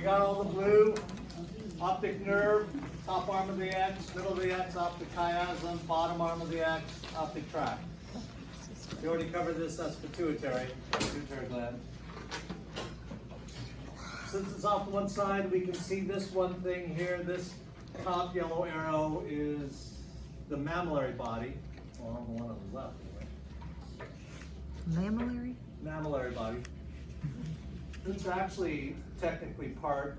we got all the blue, optic nerve, top arm of the X, middle of the X, optic chiasm, bottom arm of the X, optic tract. We already covered this, that's pituitary gland. Since it's off to one side, we can see this one thing here. This top yellow arrow is the mammillary body. Well, the one on the left anyway. Mammillary? Mammillary body. It's actually technically part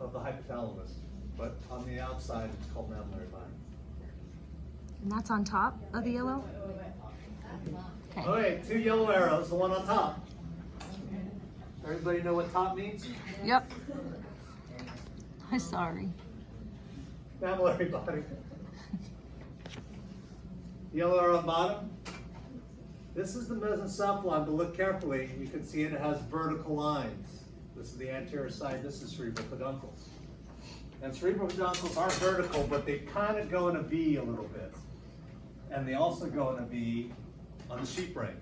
of the hypothalamus, but on the outside it's called mammillary body. And that's on top of the yellow? Okay. Okay, two yellow arrows, the one on top. Everybody know what top means? Yep. I'm sorry. Mammillary body. Yellow arrow on bottom. This is the mesencephalon, but look carefully. You can see it has vertical lines. This is the anterior side, this is cerebral peduncles. And cerebral peduncles are vertical, but they kind of go in a V a little bit. And they also go in a V on the sheep brain.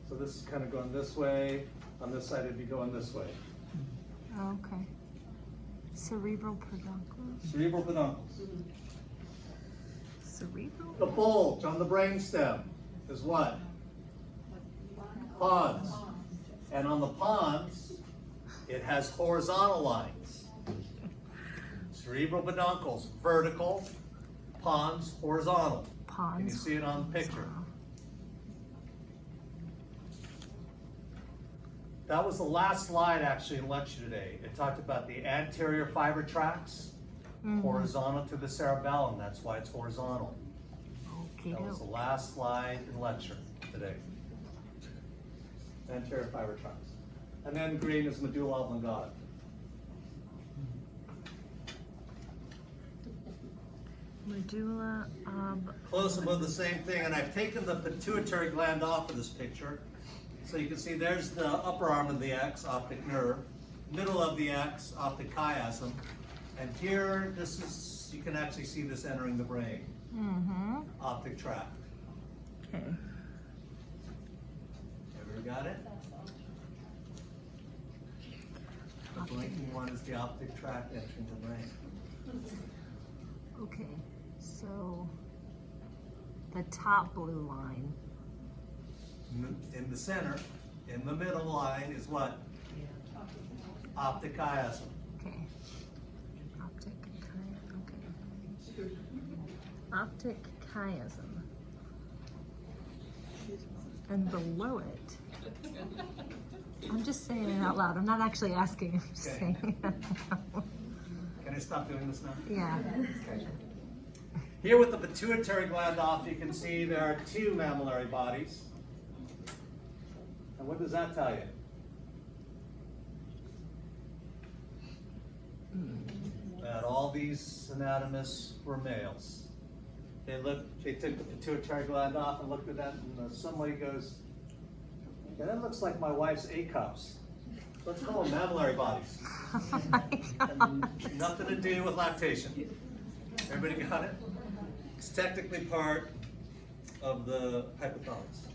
So this is kind of going this way. On this side, it'd be going this way. Okay. Cerebral peduncles. Cerebral peduncles. Cerebral? The bulge on the brainstem is what? Pons. And on the pons, it has horizontal lines. Cerebral peduncles, vertical. Pons, horizontal. Pons. Can you see it on the picture? That was the last slide actually in lecture today. It talked about the anterior fiber tracts, horizontal to the cerebellum. That's why it's horizontal. Okay. That was the last slide in lecture today. Anterior fiber tracts. And then green is medulla oblongata. Medulla Close above the same thing, and I've taken the pituitary gland off of this picture. So you can see there's the upper arm of the X, optic nerve, middle of the X, optic chiasm, and here, this is, you can actually see this entering the brain, optic tract. Okay. Everybody got it? The blinking one is the optic tract entering the brain. Okay. So the top blue line. In the center, in the middle line is what? Optic chiasm. Okay. Optic chiasm. Okay. Optic chiasm. And below it, I'm just saying it out loud. I'm not actually asking. I'm just saying it out loud. Can I stop doing this now? Yeah. Okay. Here with the pituitary gland off, you can see there are two mammillary bodies. And what does that tell you? That all these anatomists were males. They took the pituitary gland off and looked at that, and somebody goes, yeah, that looks like my wife's A cups. Let's call them mammillary bodies. Oh my God. And nothing to do with lactation. Everybody got it? It's technically part of the hypothalamus.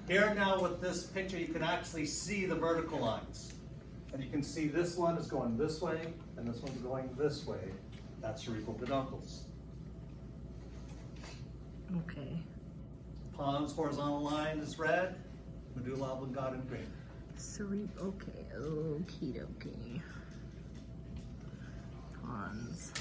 Here now with this picture, you can actually see the vertical lines. And you can see this one is going this way, and this one's going this way. That's cerebral peduncles. Okay. Pons horizontal line is red, medulla oblongata in green. Okay. Okie dokie. Pons.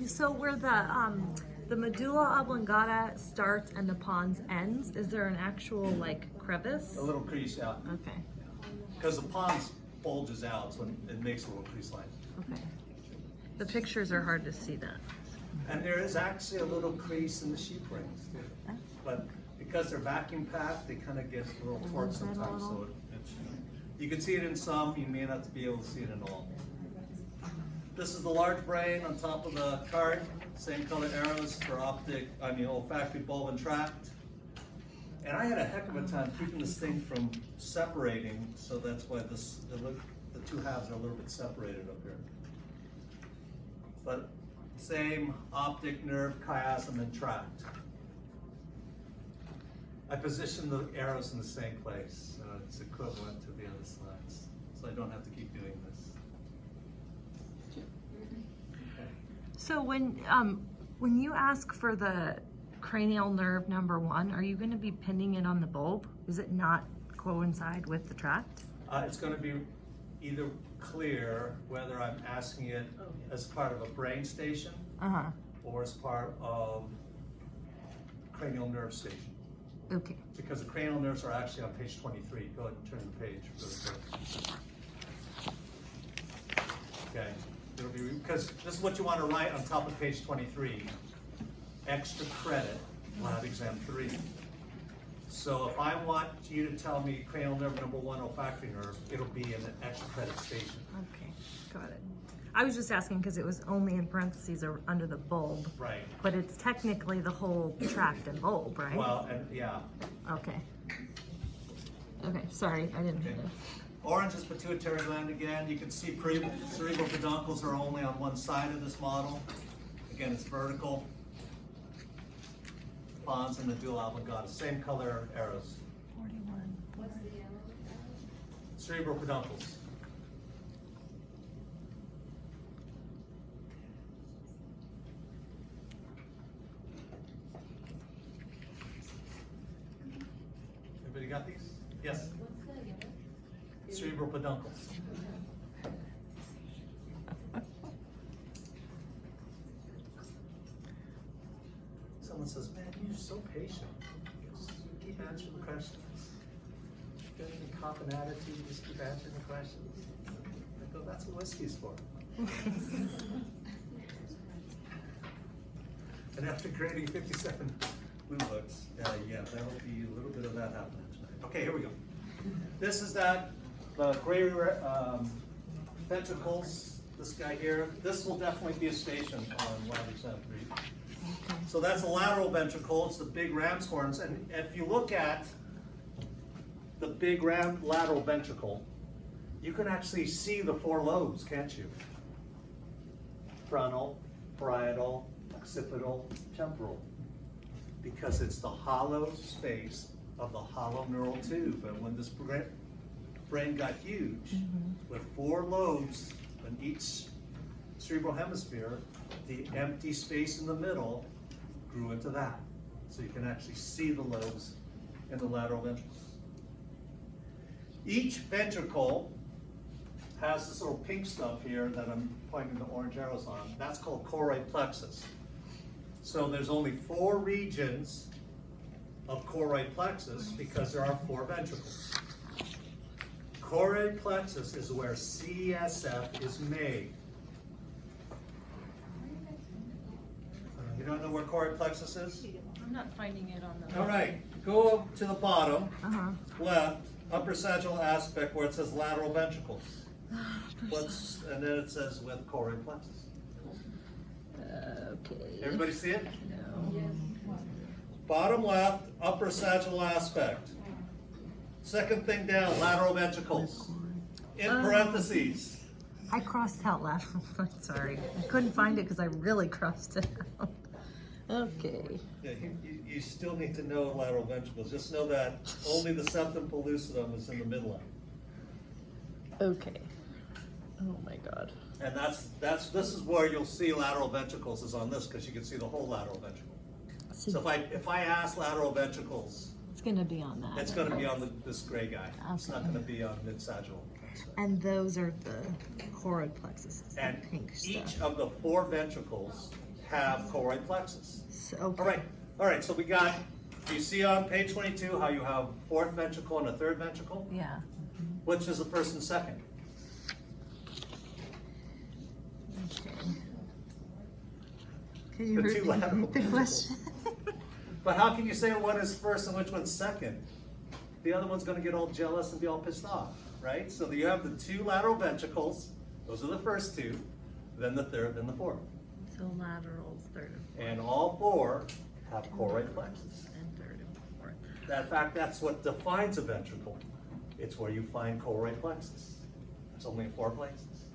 So where the medulla oblongata starts and the pons ends, is there an actual like crevice? A little crease out. Okay. Because the pons bulges out, so it makes a little crease line. Okay. The pictures are hard to see that. And there is actually a little crease in the sheep rings too. But because they're vacuum packed, they kind of get a little torqued sometimes. So you can see it in some, you may not be able to see it in all. This is the large brain on top of the card. Same color arrows for olfactory bulb and tract. And I had a heck of a time keeping this thing from separating, so that's why the two halves are a little bit separated up here. but same optic nerve, chiasm, and tract. I position the arrows in the same place, so it's equivalent to the other slides, so I don't have to keep doing this. Okay. So when you ask for the cranial nerve number 1, are you going to be pinning it on the bulb? Does it not coincide with the tract? It's going to be either clear whether I'm asking it as part of a brain station or as part of cranial nerve station. Okay. Because the cranial nerves are actually on page 23. Go ahead and turn the page really quick. Okay. It'll be, because this is what you want to write on top of page 23. Extra credit, lab exam 3. So if I want you to tell me cranial nerve number 1 olfactory nerve, it'll be in an extra credit station. Okay, got it. I was just asking because it was only in parentheses or under the bulb. Right. But it's technically the whole tract and bulb, right? Well, and yeah. Okay. Okay, sorry, I didn't hear Okay. that. Orange is pituitary gland again. You can see cerebral peduncles are only on one side of this model. Again, it's vertical. Pons and the dual oblongata, same color arrows. 41. What's the yellow? Cerebral peduncles. Everybody got these? Yes. What's the yellow? Cerebral peduncles. Someone says, man, you're so patient. Just keep answering the questions. Don't even cop an attitude, just keep answering the questions. I go, that's what whiskey's for. And after grading 57 blue books, yeah, that'll be a little bit of that happening tonight. Okay, here we go. This is the gray ventricles, this guy here. This will definitely be a station on lab exam 3. Okay. So that's a lateral ventricle, it's the big ram's horns, and if you look at the big lateral ventricle, you can actually see the 4 lobes, can't you? Frontal, parietal, occipital, temporal. Because it's the hollow space of the hollow neural tube, and when this brain got huge, with 4 lobes in each cerebral hemisphere, the empty space in the middle grew into that. So you can actually see the lobes in the lateral ventricles. Each ventricle has this little pink stuff here that I'm pointing the orange arrows on. That's called choroid plexus. So there's only 4 regions of choroid plexus because there are 4 ventricles. Choroid plexus is where CSF is made. You don't know where choroid plexus is? I'm not finding it on the. All right, go up to the bottom, Uh-huh. left, upper sagittal aspect where it says lateral ventricles. And then it says with choroid plexus. Okay. Everybody see it? No. Yes. Bottom left, upper sagittal aspect. Second thing down, lateral ventricles. In parentheses. I crossed out lateral. Sorry. I couldn't find it because I really crossed it out. Okay. Yeah, you still need to know lateral ventricles. Just know that only the septum pellucidum is in the midline. Okay. Oh my God. And this is where you'll see lateral ventricles is on this, because you can see the whole lateral ventricle. So if I ask lateral ventricles, It's going to be on that. it's going to be on this gray guy. It's not Okay. going to be on mid-sagittal. And those are the choroid plexuses, the And pink each stuff. of the 4 ventricles have choroid plexus. So, okay. All right. So we got. You see on page 22 how you have 4th ventricle and a 3rd ventricle. Yeah. Which is the 1st and 2nd? Okay. Can you The 2 lateral repeat the question? But how can you say one is 1st and which one's 2nd? The other one's going to get all jealous and be all pissed off, right? So you have the 2 lateral ventricles. Those are the first 2, then the 3rd, then the 4th. So laterals, 3rd And all 4 have choroid plexus. and 3rd and 4th. In fact, that's what defines a ventricle. It's where you find choroid plexus. There's only 4 places.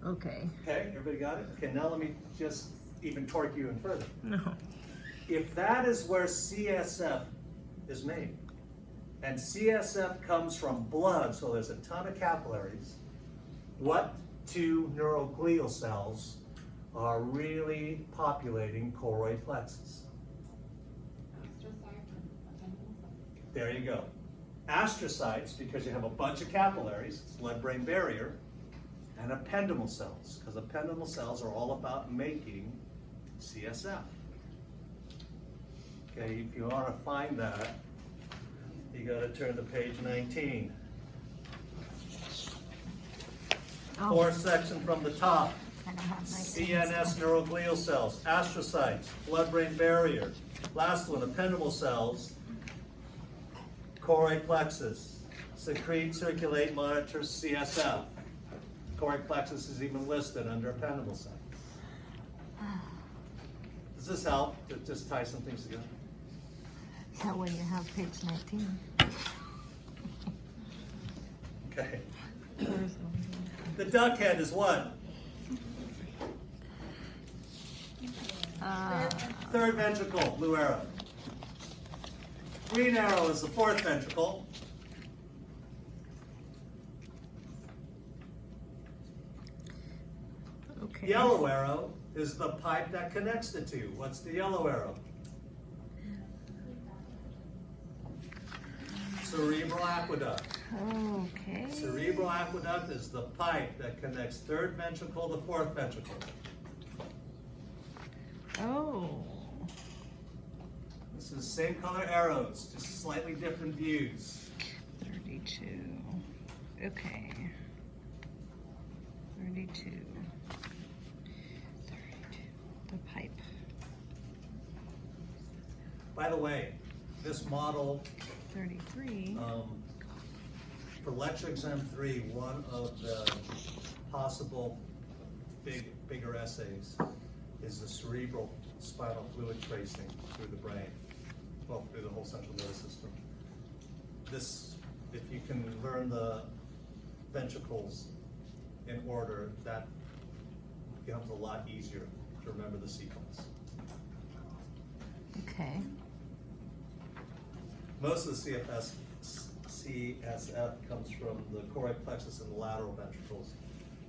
Okay. Okay, everybody got it? Okay, now let me just even torque you in further. No. If that is where CSF is made, and CSF comes from blood, so there's a ton of capillaries, what two neuroglial cells are really populating choroid plexus? There you go. Astrocytes, because you have a bunch of capillaries, it's blood-brain barrier, and ependymal cells, because ependymal cells are all about making CSF. Okay, if you want to find that, you got to turn to page 19. Oh, Fourth section from the top. I don't have my CNS neuroglial cells, astrocytes, blood-brain barrier. Last one, ependymal cells, choroid plexus, secrete, circulate, monitor CSF. Choroid plexus is even listed under ependymal cells. Does this help to just tie some things together? Is that when you have page 19? Okay. Where's the one? The duck head is what? Third ventricle, blue arrow. Green arrow is the fourth ventricle. Okay. Yellow arrow is the pipe that connects the two. What's the yellow arrow? Cerebral aqueduct. Okay. Cerebral aqueduct is the pipe that connects third ventricle to fourth ventricle. Oh. This is same color arrows, just slightly different views. 32. Okay. 32. 32. The pipe. By the way, this model 33. for lecture exam 3, one of the possible bigger essays is the cerebral spinal fluid tracing through the brain, well, through the whole central nervous system. This, if you can learn the ventricles in order, that becomes a lot easier to remember the sequence. Okay. Most of the CSF comes from the choroid plexus and the lateral ventricles.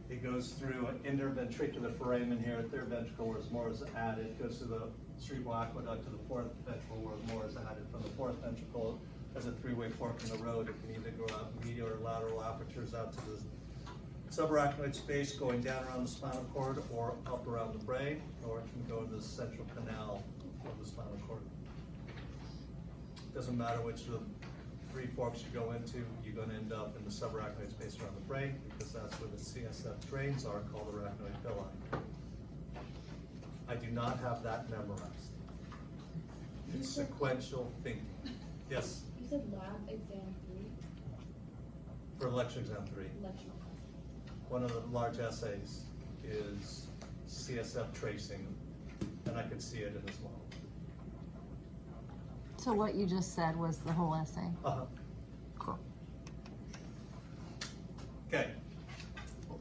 It goes through an interventricular foramen here at third ventricle where more is added. It goes through the cerebral aqueduct to the fourth ventricle where more is added. From the fourth ventricle, as a three-way fork in the road, it can either go out medial or lateral apertures out to the subarachnoid space going down around the spinal cord or up around the brain, or it can go into the central canal of the spinal cord. Doesn't matter which of the three forks you go into, you're going to end up in the subarachnoid space around the brain because that's where the CSF drains are, called arachnoid villi. I do not have that memorized. It's sequential thinking. Yes? You said lab exam 3? For lecture exam 3. Lecture. One of the large essays is CSF tracing, and I could see it in this model. So what you just said was the whole essay. Uh-huh. Cool. Okay.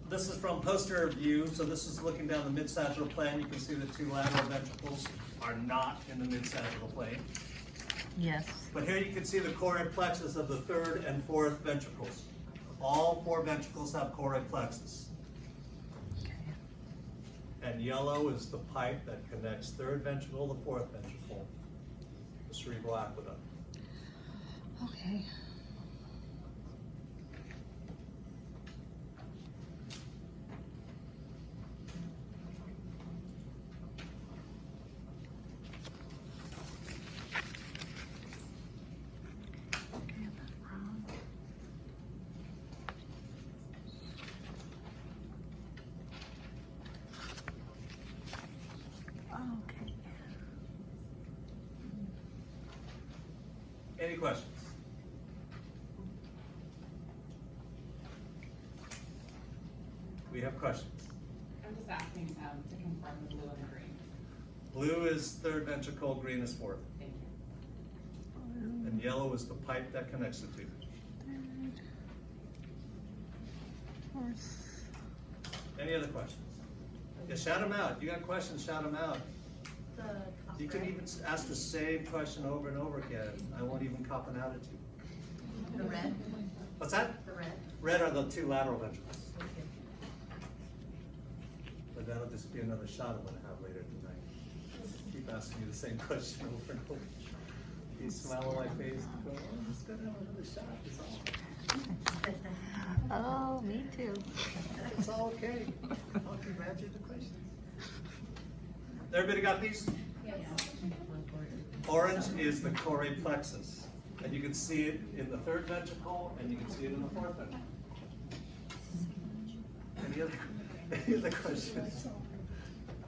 This is from posterior view, so this is looking down the mid-sagittal plane. You can see the two lateral ventricles are not in the mid-sagittal plane. Yes. But here you can see the choroid plexus of the third and fourth ventricles. All four ventricles have choroid plexus. And yellow is the pipe that connects third ventricle to fourth ventricle, the cerebral aqueduct. Okay. Okay. Any questions? We have questions. I'm just asking to confirm the blue and the green. Blue is third ventricle, green is fourth. Thank you. And yellow is the pipe that connects the two. Third. Fourth. Any other questions? Yeah, shout them out. You got questions, shout them out. You can even ask the same question over and over again. I won't even cop an attitude. The red? What's that? The red? Red are the two lateral ventricles. But that'll just be another shot I'm gonna have later tonight. Keep asking you the same question over and over. You smile on my face and go, oh, I'm just gonna have another shot, it's all, Oh, me too. it's all okay. I'll imagine the questions. Everybody got these? Yes. Orange is the choroid plexus. And you can see it in the third ventricle, and you can see it in the fourth ventricle. Any other questions?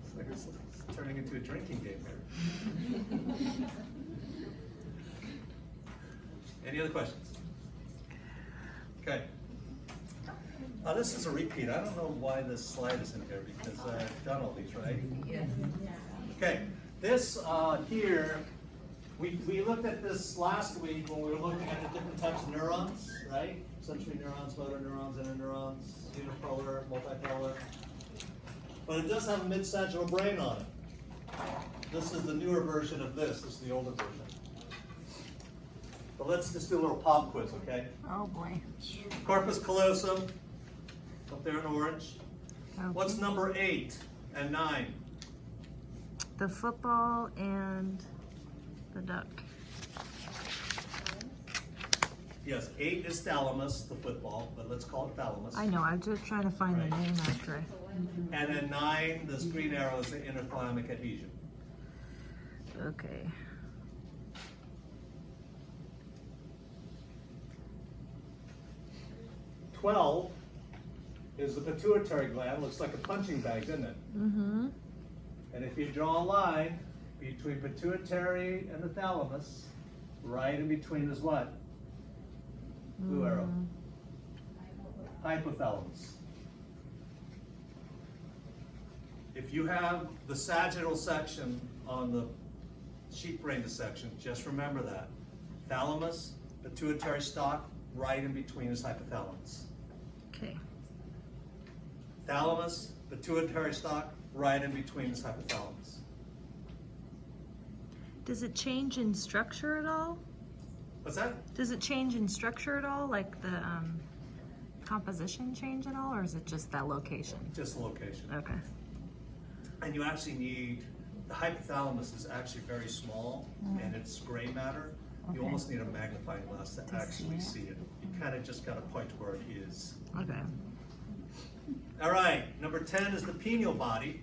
It's like it's turning into a drinking game here. Any other questions? Okay. This is a repeat. I don't know why this slide is in here because I've done all these, right? Yes. Okay. This here, we looked at this last week when we were looking at the different types of neurons, right? Sensory neurons, motor neurons, interneurons, unipolar, multipolar. But it does have a mid-sagittal brain on it. This is the newer version of this. This is the older version. But let's just do a little pop quiz, okay? Oh boy. Corpus callosum, up there in orange. Okay. What's number 8 and 9? The football and the duck. Yes, 8 is thalamus, the football, but let's call it thalamus. I know, I'm just trying to find the Right. name after it. And then 9, this green arrow is the interthalamic adhesion. Okay. "12 is the pituitary gland. Looks like a punching bag, doesn't it? Mm-hmm. And if you draw a line between pituitary and the thalamus, right in between is what? Blue arrow. Hypothalamus. If you have the sagittal section on the sheep brain dissection, just remember that. Thalamus, pituitary stalk, right in between is hypothalamus. Okay. Thalamus, pituitary stalk, right in between is hypothalamus. Does it change in structure at all? What's that? Does it change in structure at all? Like the composition change at all? Or is it just that location? Just the location. Okay. And you actually need, the hypothalamus is actually very small and it's gray matter. You Okay. almost need a magnifying glass to actually see see it. You kind of just got to point to where it is. Okay. All right, number 10 is the pineal body.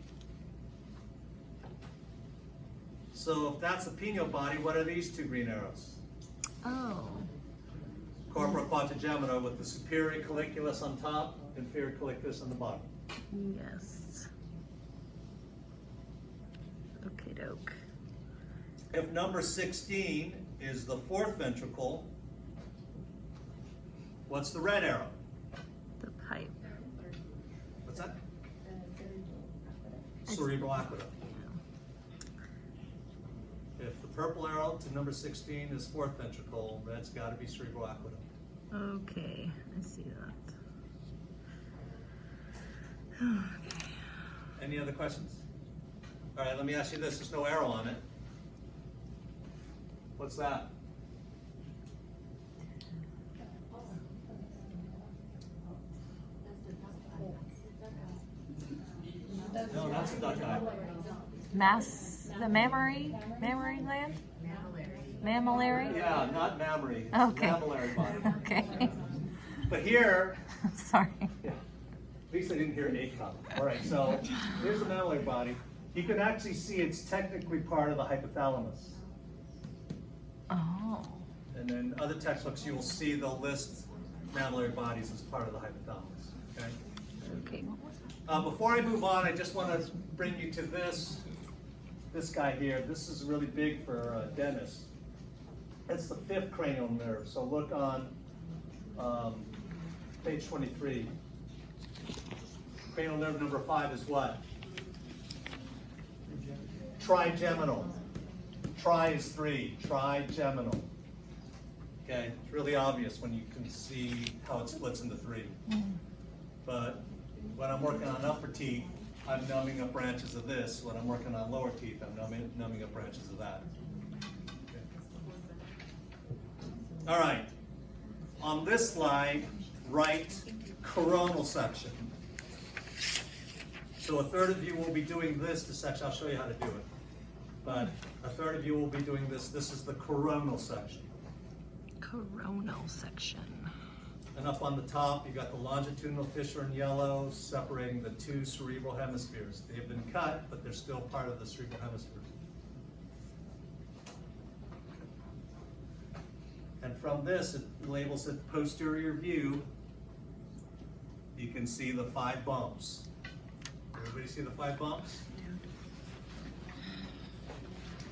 So if that's the pineal body, what are these two green arrows? Oh. Corpora quadrigemina with the superior colliculus on top, inferior colliculus on the bottom. Yes. Okay, doke. If number 16 is the fourth ventricle, what's the red arrow? The pipe. What's that? Cerebral aqueduct. If the purple arrow to number 16 is fourth ventricle, red's got to be cerebral aqueduct. Okay, I see that. Okay. Any other questions? All right, let me ask you this. There's no arrow on it. What's that? No, that's a duck eye. The mammary gland? Mammillary? Yeah, not mammary. It's Okay. mammillary body. Okay. But here, Sorry. yeah, at least I didn't hear an A comma. All right, so here's the mammillary body. You can actually see it's technically part of the hypothalamus. Oh. And then other textbooks, you will see they'll list mammillary bodies as part of the hypothalamus. Okay. Okay. Before I move on, I just want to bring you to this guy here. This is really big for dentists. It's the fifth cranial nerve. So look on page 23. Cranial nerve number 5 is what? Trigeminal. Tri is 3. Trigeminal. Okay, it's really obvious when you can see how it splits into 3. But When I'm working on upper teeth, I'm numbing up branches of this. When I'm working on lower teeth, I'm numbing up branches of that. All right. On this slide, write coronal section. So a third of you will be doing this section. I'll show you how to do it. But a third of you will be doing this. This is the coronal section. Coronal section. And up on the top, you got the longitudinal fissure in yellow, separating the two cerebral hemispheres. They've been cut, but they're still part of the cerebral hemispheres. And from this, it labels it posterior view. You can see the 5 bumps. Everybody see the 5 bumps?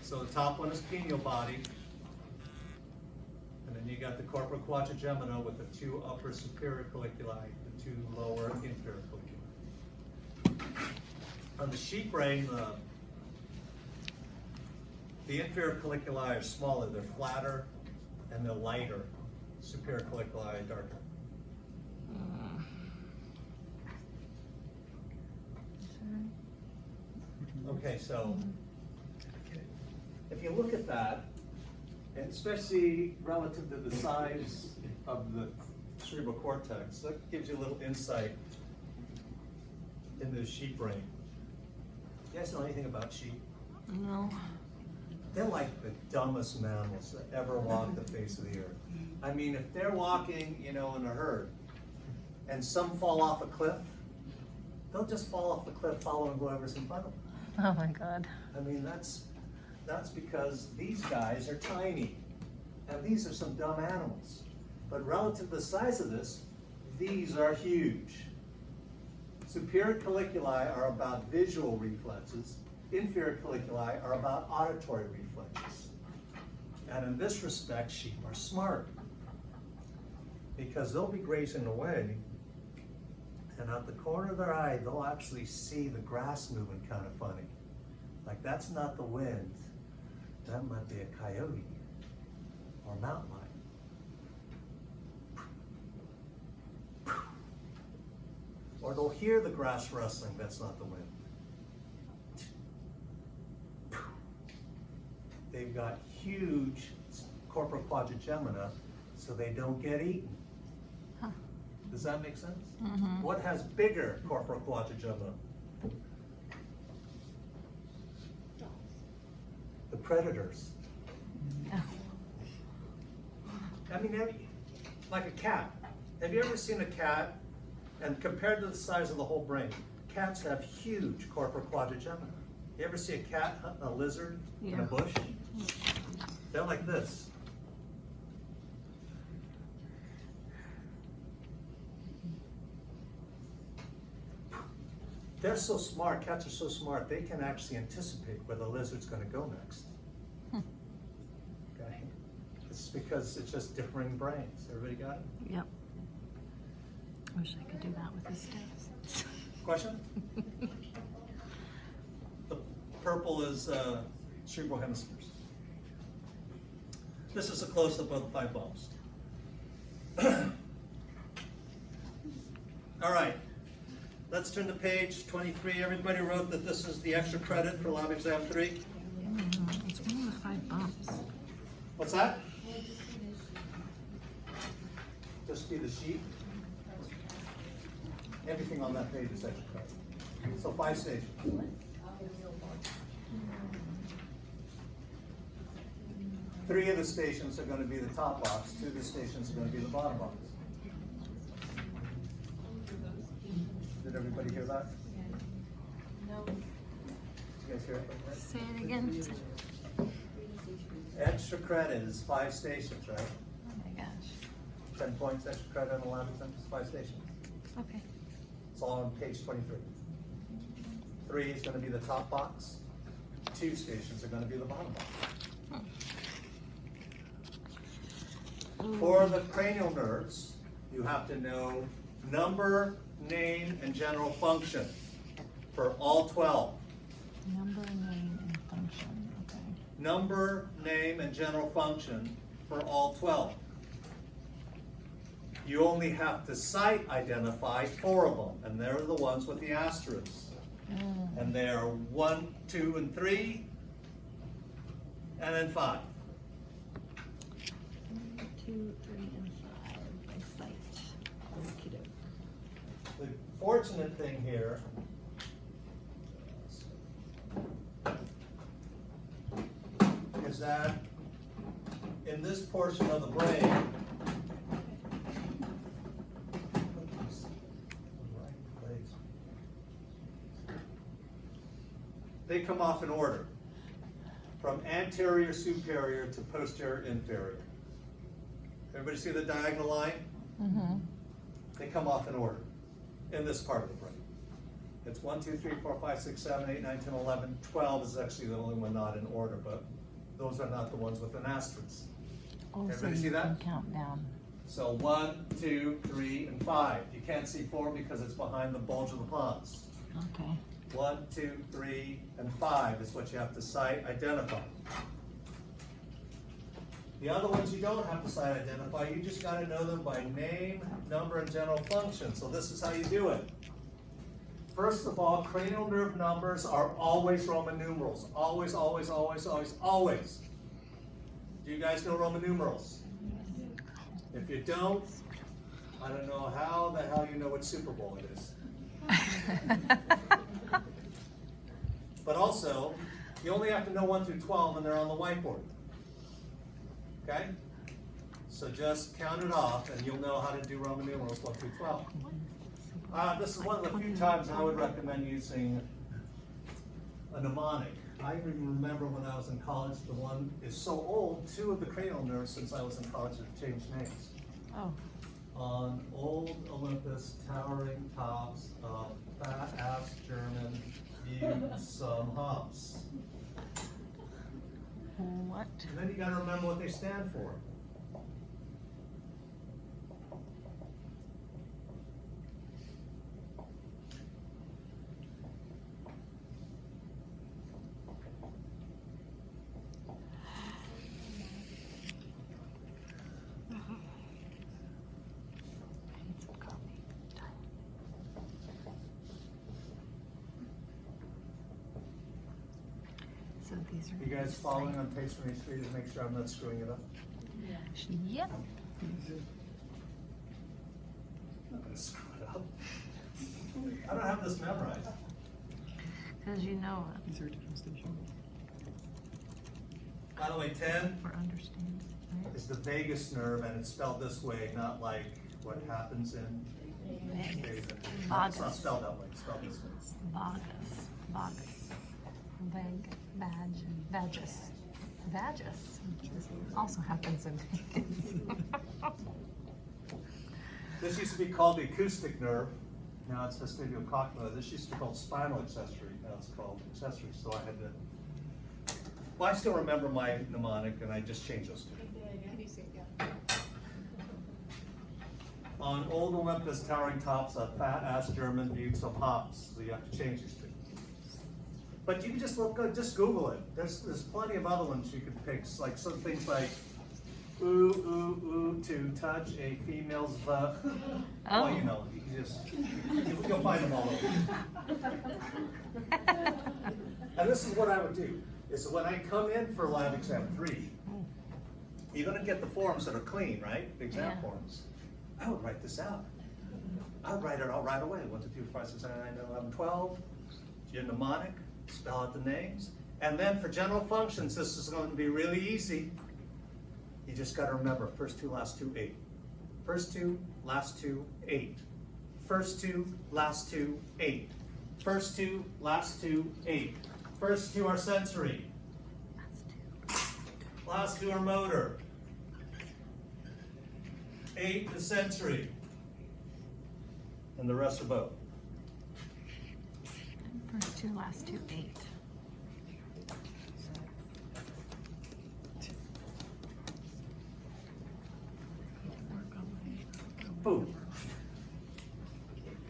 So the top one is pineal body. And then you got the corpora quadrigemina with the 2 upper superior colliculi, the 2 lower inferior colliculi. On the sheep brain, the inferior colliculi are smaller, they're flatter, and they're lighter. Superior colliculi are darker. Okay, so if you look at that, and especially relative to the size of the cerebral cortex, that gives you a little insight into the sheep brain. You guys know anything about sheep? No. They're like the dumbest mammals that ever walked the face of the earth. I mean, if they're walking, in a herd, and some fall off a cliff, they'll just fall off the cliff following whoever's in front of them. Oh my God. I mean, that's because these guys are tiny, and these are some dumb animals. But relative to the size of this, these are huge. Superior colliculi are about visual reflexes. Inferior colliculi are about auditory reflexes. And in this respect, sheep are smart, because they'll be grazing away, and out the corner of their eye, they'll actually see the grass moving kind of funny. Like, that's not the wind. That might be a coyote or a mountain lion. Or they'll hear the grass rustling. That's not the wind. They've got huge corpora quadrigemina, so they don't get eaten. Huh. Does that make sense? Mm-hmm. What has bigger corpora quadrigemina? The predators. Oh. I mean, like a cat. Have you ever seen a cat, and compared to the size of the whole brain, cats have huge corpora quadrigemina. You ever see a cat hunt a lizard in a bush? They're like this. They're so smart, cats are so smart, they can actually anticipate where the lizard's going to go next. Okay? It's because it's just differing brains. Everybody got it? Yep. Wish I could do that with these days. Question? The purple is cerebral hemispheres. This is a close-up of the 5 bumps. All right. Let's turn to page 23. Everybody wrote that this is the extra credit for lab exam 3. It's one of the 5 bumps. What's that? Just be the sheet. Everything on that page is extra credit. So 5 stations. 3 of the stations are going to be the top box. 2 of the stations are going to be the bottom box. Did everybody hear that? No. Did you guys hear it? Say it again. Extra credit is 5 stations, right? Oh my gosh. 10 points extra credit on the lab exam is 5 stations. Okay. It's all on page 23. 3 is going to be the top box. 2 stations are going to be the bottom box. For the cranial nerves, you have to know number, name, and general function for all 12. Number, name, and function. Okay. Number, name, and general function for all 12. you only have to sight identify 4 of them, and they're the ones with the asterisks. And they are 1, 2, and 3, and then 5. 1, 2, 3, and 5 by sight. Okey-doke. The fortunate thing here is that in this portion of the brain, they come off in order, from anterior superior to posterior inferior. Everybody see the diagonal line? Mm-hmm. They come off in order in this part of the brain. It's 1, 2, 3, 4, 5, 6, 7, 8, 9, 10, 11, 12 is actually the only one not in order, but those are not the ones with an asterisk. Everybody see that? Count down. So 1, 2, 3, and 5. You can't see 4 because it's behind the bulge of the pons. Okay. 1, 2, 3, and 5 is what you have to sight identify. The other ones you don't have to sight identify, you just got to know them by name, number, and general function. So this is how you do it. First of all, cranial nerve numbers are always Roman numerals. Always, always, always, always, always. Do you guys know Roman numerals? If you don't, I don't know how the hell you know what Super Bowl it is. But also, you only have to know 1 through 12 and they're on the whiteboard. Okay? So just count it off and you'll know how to do Roman numerals 1 through 12. This is one of the few times I would recommend using a mnemonic. I even remember when I was in college, the one is so old, 2 of the cranial nerves since I was in college have changed names. Oh. On old Olympus, towering tops of fat-ass German, viewed some hops. What? And then you gotta remember what they stand for. So these are. You guys following on page 23 to make sure I'm not screwing it up? Yep. I'm not gonna screw it up. I don't have this memorized. Because you know it. Is there a different station? By the way, 10 Or understand. Right? is the vagus nerve, and it's spelled this way, not like what happens in Vegas. It's not spelled that way, it's spelled this way. Vagus. Vagus. Vagus. Vagus. Also happens in This used to be called the acoustic nerve. Now it's vestibulocochlear. This used to be called spinal accessory. Now it's called accessory. So I had to. Well, I still remember my mnemonic, and I just changed those two. On old Olympus towering tops, a fat-ass German viewed some hops. So you have to change these two. But you can just look good. Just Google it. There's plenty of other ones you could pick, like some things like ooh, ooh, ooh, to touch a female's butt. Oh. Well, you know, you can just, you'll find them all over. And this is what I would do, is when I come in for lab exam 3, you're gonna get the forms that are clean, right? The exam forms. I would write this out. I would write it out right away. 1, 2, 3, 4, 5, 6, 7, 8, 9, 10, 11, 12. Your mnemonic, spell out the names. And then for general functions, this is going to be really easy. You just got to remember, first 2, last 2, 8. First 2, last 2, 8. First 2, last 2, 8. First 2, last 2, 8. First 2 are sensory. Last 2 are motor. 8 is sensory. And the rest are both. First 2, last 2, 8. Boom.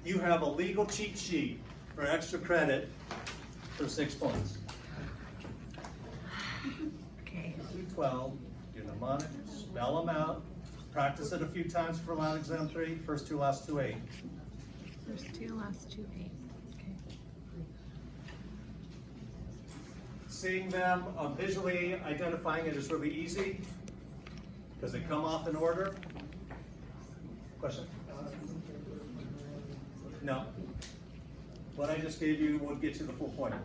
You have a legal cheat sheet for extra credit for 6 points. Okay. 2, 12, your mnemonic, spell them out, Practice it a few times for line exam 3, first 2, last 2, 8. First 2, last 2, 8. Okay. Seeing them, visually identifying it is really easy because they come off in order. Question? No. What I just gave you would get you the full point.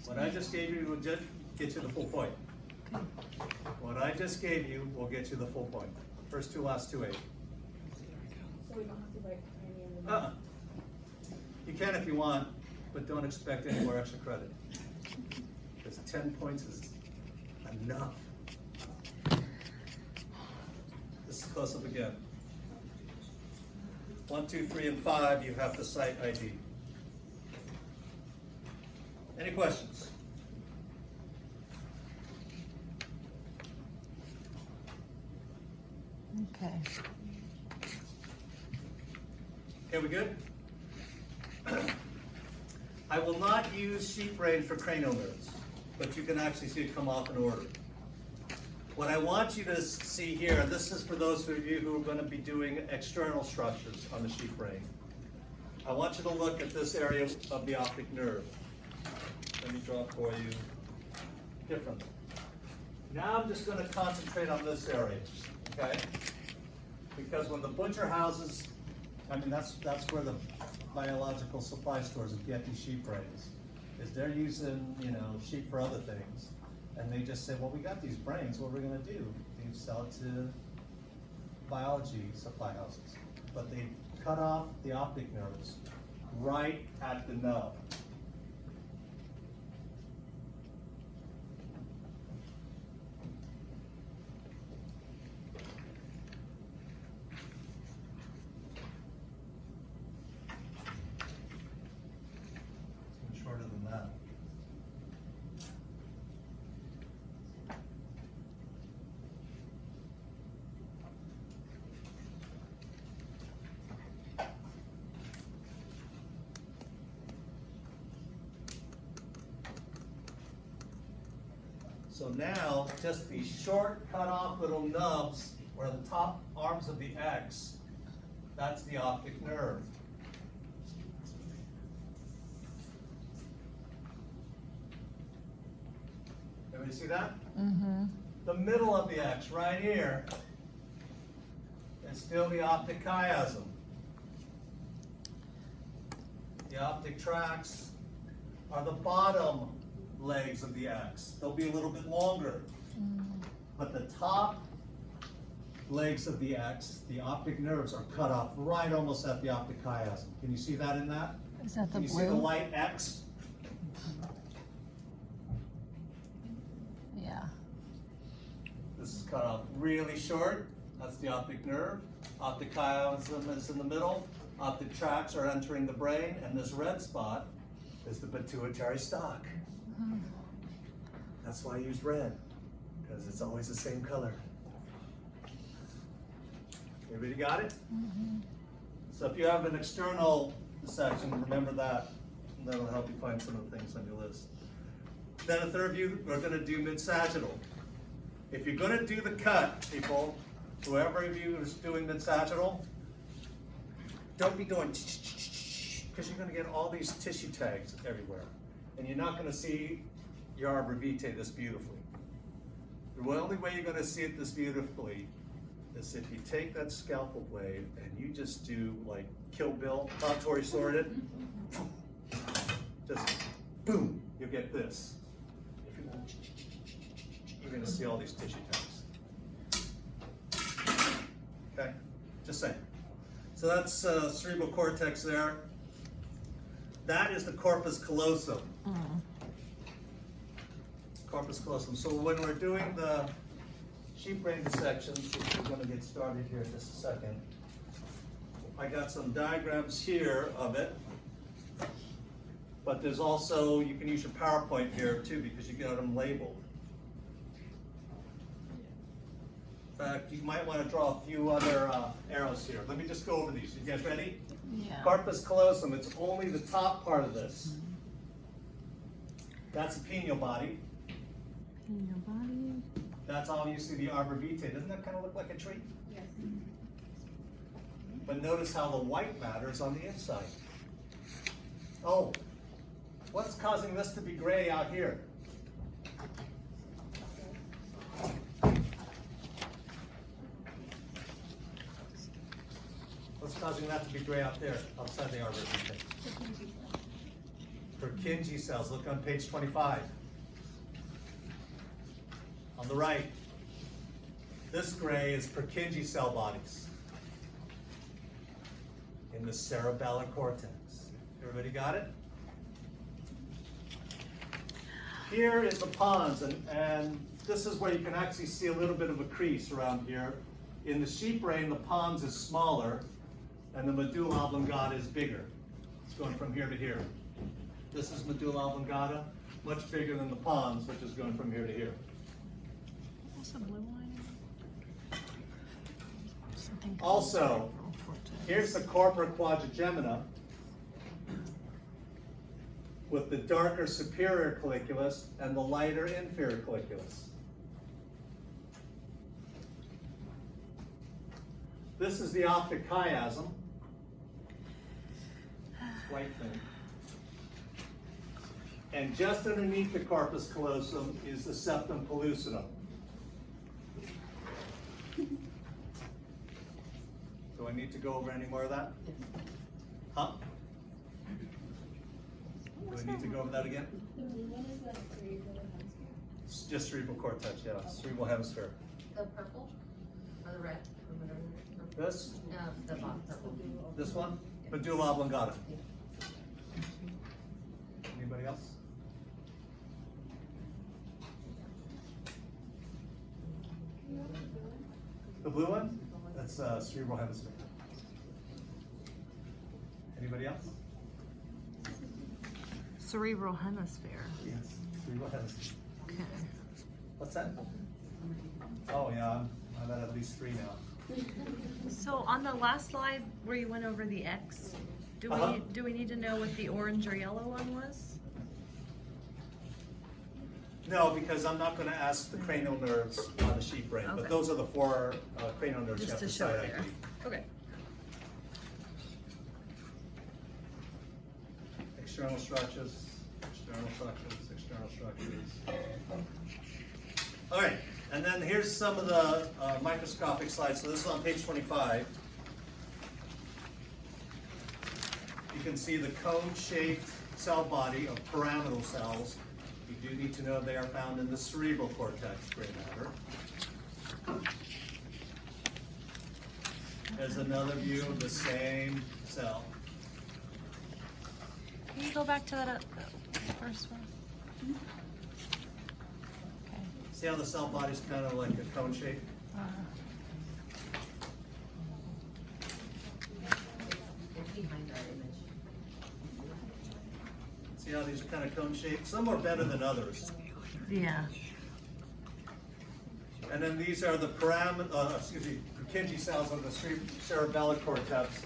What I just gave you would just get you the full point. What I just gave you will get you the full point. First 2, last 2, 8. So we don't have to write any in the You can if you want, but don't expect any more extra credit. Because 10 points is enough. This is close up again. 1, 2, 3, and 5, you have the site ID. Any questions? Okay. Okay, we good? I will not use sheep brain for cranial nerves, but you can actually see it come off in order. What I want you to see here, this is for those of you who are going to be doing external structures on the sheep brain. I want you to look at this area of the optic nerve. Let me draw it for you differently. Now I'm just going to concentrate on this area, okay? Because when the butcher houses, I mean that's where the biological supply stores get these sheep brains, is they're using, you know, sheep for other things. And they just say, well, we got these brains, what are we going to do? They sell it to biology supply houses. But they cut off the optic nerves right at the nub. It's much shorter than that. So now, just these short cut off little nubs, or the top arms of the X, that's the optic nerve. Everybody see that? Mm-hmm. The middle of the X, right here, is still the optic chiasm. The optic tracts are the bottom legs of the X. They'll be a little bit longer. But the top legs of the X, the optic nerves, are cut off right almost at the optic chiasm. Can you see that in that? Is that the Can you see the blue? light X? Yeah. This is cut off really short. That's the optic nerve. Optic chiasm is in the middle. Optic tracts are entering the brain, and this red spot is the pituitary stalk. That's why I used red, because it's always the same color. Everybody got it? So if you have an external dissection, remember that. And that'll help you find some of the things on your list. Then a third of you are going to do mid-sagittal. If you're going to do the cut, people, whoever of you is doing mid-sagittal, don't be doing because you're going to get all these tissue tags everywhere. And you're not going to see your arbor vitae this beautifully. The only way you're going to see it this beautifully is if you take that scalpel blade and you just do like Kill Bill, how Tori sorted, just boom, you'll get this. If you go, you're going to see all these tissue tags. Okay, just saying. So that's cerebral cortex there. That is the corpus callosum. Corpus callosum. So when we're doing the sheep brain dissections, which we're going to get started here in just a second, I got some diagrams here of it. But there's also, you can use your PowerPoint here too because you got them labeled. In fact, you might want to draw a few other arrows here. Let me just go over these. You guys ready? Yeah. Corpus callosum, it's only the top part of this. That's the pineal body. In your body. That's obviously the arbor vitae. Doesn't that kind of look like a tree? Yes. But notice how the white matter is on the inside. Oh, what's causing this to be gray out here? What's causing that to be gray out there, outside the arbor? Purkinje cells, look on page 25. On the right, this gray is Purkinje cell bodies in the cerebellar cortex. Everybody got it? Here is the pons, and this is where you can actually see a little bit of a crease around here. In the sheep brain, the pons is smaller, and the medulla oblongata is bigger. It's going from here to here. This is medulla oblongata, much bigger than the pons, which is going from here to here. What's the blue line? Something Also, here's the corpora quadrigemina with the darker superior colliculus and the lighter inferior colliculus. This is the optic chiasm, white thing. And just underneath the corpus callosum is the septum pellucidum. Do I need to go over any more of that? Huh? Do I need to go over that again? The blue one is the cerebral hemisphere. It's just cerebral cortex, yeah, cerebral hemisphere. The purple or the red or whatever. This? The bottom purple. This one? Medulla oblongata. Anybody else? The blue one? That's cerebral hemisphere. Anybody else? Cerebral hemisphere. Yes. Cerebral hemisphere. Okay. What's that? Oh yeah, I'm at least 3 now. So on the last slide where you went over the X, Uh-huh. do we need to know what the orange or yellow one was? No, because I'm not going to ask the cranial nerves on the sheep brain, Okay. but those are the 4 cranial nerves you Just have to show decide it there. ID. Okay. External structures, external structures, external structures. All right, and then here's some of the microscopic slides. So this is on page 25. You can see the cone-shaped cell body of pyramidal cells. You do need to know they are found in the cerebral cortex, gray matter. There's another view of the same cell. Can you go back to that first one? Okay. See how the cell body's kind of like a cone shape? It's behind our image. See how these are kind of cone shaped? Some are better than others. Yeah. And then these are the Purkinje cells of the cerebellar cortex.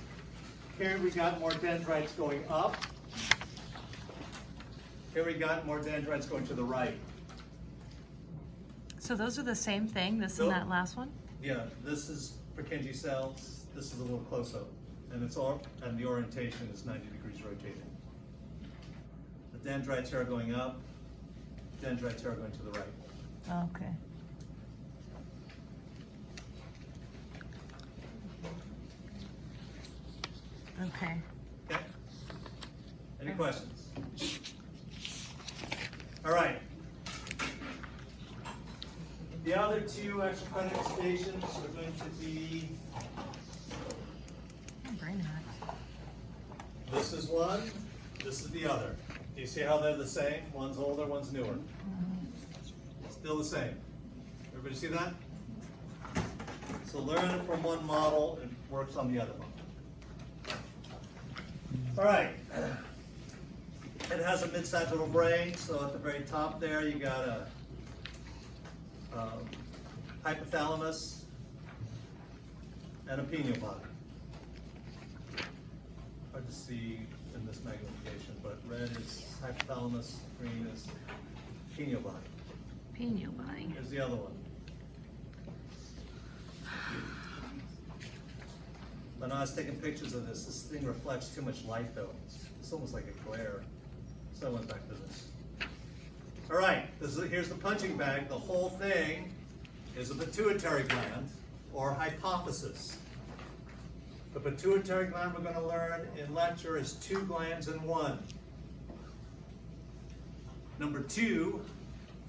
Here we got more dendrites going up. Here we got more dendrites going to the right. So those are the same thing, this Nope. and that last one? Yeah, this is Purkinje cells. This is a little close up, and it's all, and the orientation is 90 degrees rotating. The dendrites here are going up. Dendrites here are going to the right. Okay. Okay. Okay. Any questions? All right. The other 2 extracortical stations are going to be, Brain hack. this is one, this is the other. Do you see how they're the same? One's older, one's newer. Still the same. Everybody see that? So learn it from one model, it works on the other one. All right. It has a mid-sagittal brain, so at the very top there you got a hypothalamus and a pineal body. Hard to see in this magnification, but red is hypothalamus, green is pineal body. Pineal body. Here's the other one. When I was taking pictures of this thing reflects too much light though. It's almost like a glare. So I went back to this. All right, here's the punching bag. The whole thing is a pituitary gland, or hypophysis. The pituitary gland we're going to learn in lecture is 2 glands in 1. Number 2,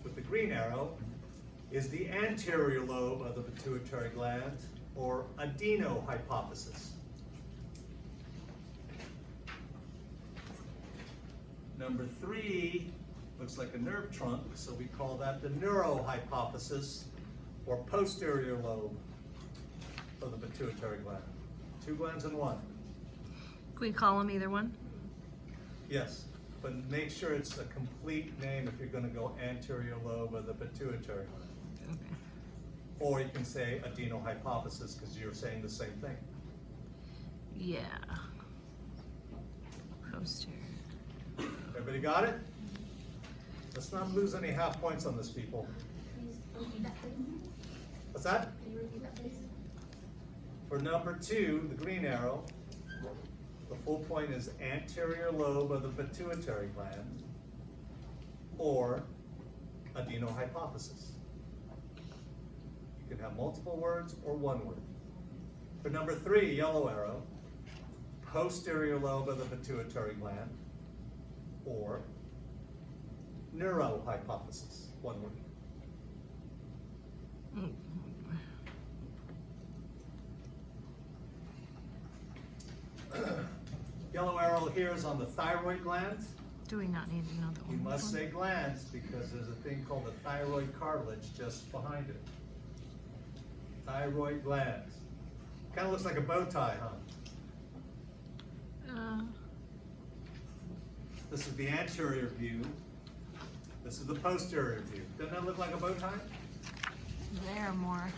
with the green arrow, is the anterior lobe of the pituitary gland, or adenohypophysis. Number 3 looks like a nerve trunk, so we call that the neurohypophysis, or posterior lobe of the pituitary gland. 2 glands in 1. Can we call them either one? Yes, but make sure it's a complete name if you're going to go anterior lobe of the pituitary gland. Okay. Or you can say adenohypophysis because you're saying the same thing. Yeah. Posterior. Everybody got it? Let's not lose any half points on this, people. Please repeat that, please. What's that? Can you repeat that, please? For number 2, the green arrow, the full point is anterior lobe of the pituitary gland, or adenohypophysis. You can have multiple words or one word. For number 3, yellow arrow, posterior lobe of the pituitary gland, or neurohypophysis, one word. Yellow arrow here is on the thyroid gland. Do we not need to know the You one? must say glands because there's a thing called the thyroid cartilage just behind it. Thyroid glands. Kind of looks like a bow tie, huh? This is the anterior view. This is the posterior view. Doesn't that look like a bow tie? There more.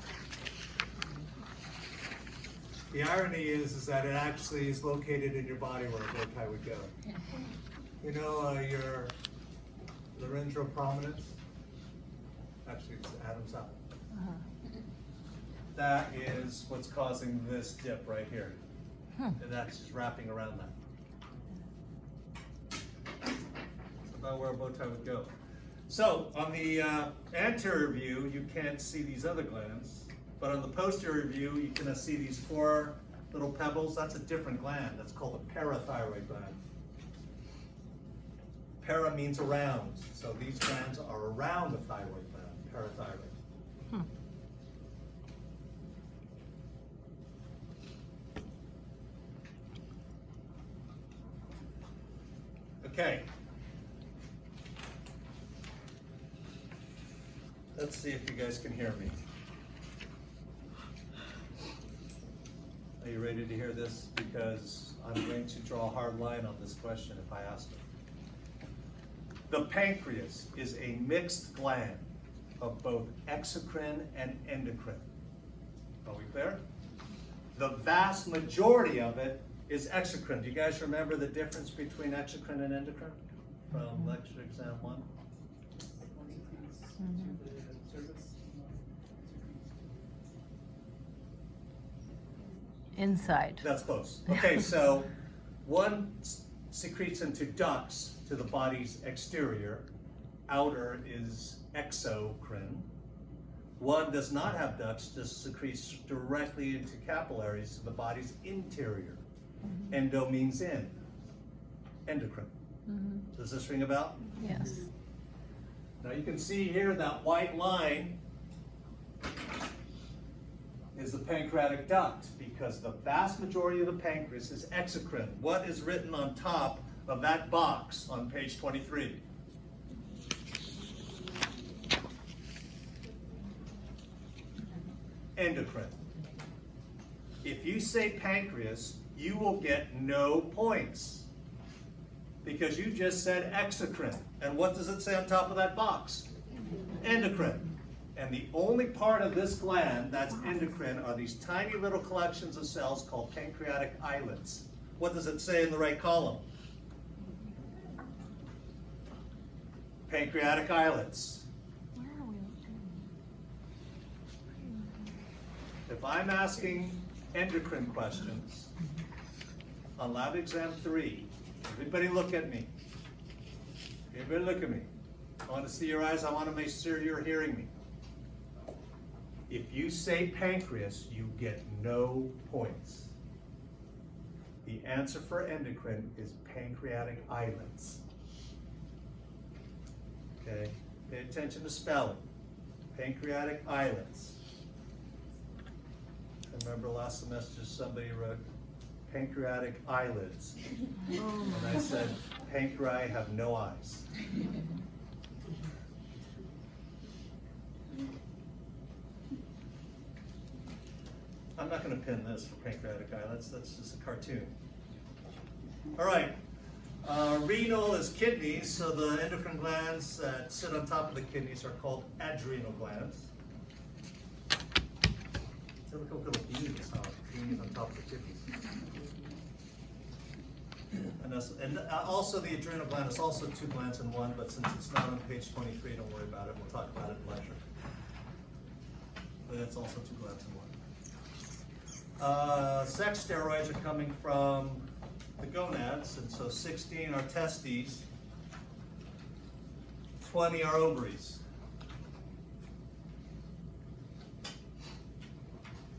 The irony is that it actually is located in your body where a bow tie would go. You know your laryngeal prominence? Actually, it's Adam's apple. That is what's causing this dip right here. And that's just wrapping around that. That's about where a bow tie would go. So on the anterior view, you can't see these other glands, but on the posterior view, you can see these 4 little pebbles. That's a different gland. That's called a parathyroid gland. Para means around, so these glands are around the thyroid gland, parathyroid. Okay. Let's see if you guys can hear me. Are you ready to hear this? Because I'm going to draw a hard line on this question if I ask it. The pancreas is a mixed gland of both exocrine and endocrine. Are we clear? The vast majority of it is exocrine. Do you guys remember the difference between exocrine and endocrine from lecture exam 1? Inside. That's close. Okay, so one secretes into ducts to the body's exterior. Outer is exocrine. One does not have ducts, just secretes directly into capillaries to the body's interior. Endo means in. Endocrine. Does this ring a bell? Yes. Now you can see here that white line is the pancreatic duct because the vast majority of the pancreas is exocrine. What is written on top of that box on page 23? Endocrine. If you say pancreas, you will get no points because you just said exocrine. And what does it say on top of that box? Endocrine. And the only part of this gland that's endocrine are these tiny little collections of cells called pancreatic islets. What does it say in the right column? Pancreatic islets. Where are we up to? If I'm asking endocrine questions on lab exam 3. Everybody look at me. Everybody look at me. I want to see your eyes. I want to make sure you're hearing me. If you say pancreas, you get no points. The answer for endocrine is pancreatic islets. Okay, pay attention to spelling. Pancreatic islets. I remember last semester somebody wrote pancreatic eyelids. And I said, pancreas have no eyes. I'm not going to pin this for pancreatic islets, that's just a cartoon. All right, renal is kidneys, so the endocrine glands that sit on top of the kidneys are called adrenal glands. So look at little beans on top of the kidneys. And also the adrenal gland is also 2 glands in one, but since it's not on page 23, don't worry about it, we'll talk about it in leisure. But it's also 2 glands in one. Sex steroids are coming from the gonads, and so 16 are testes, 20 are ovaries.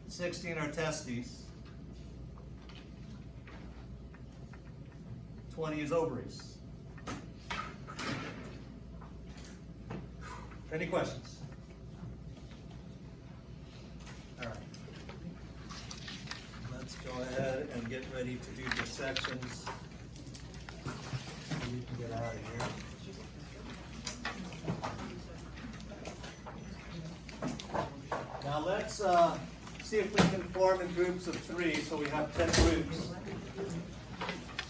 16 are testes, 20 is ovaries. Any questions? All right. Let's go ahead and get ready to do the sections. You can get out of here. Now let's see if we can form in groups of 3, so we have 10 groups.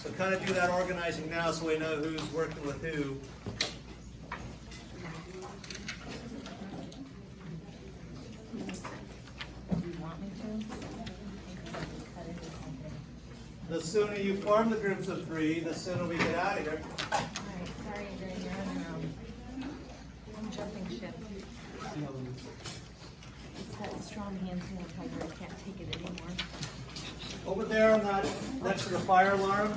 So kind of do that organizing now so we know who's working with who. The sooner you form the groups of 3, the sooner we get out of here. Alright, sorry, Adrian, you're on your own. I'm jumping ship. It's that strong hand sanitizer, I can't take it anymore. Over there on that, next to the fire alarm,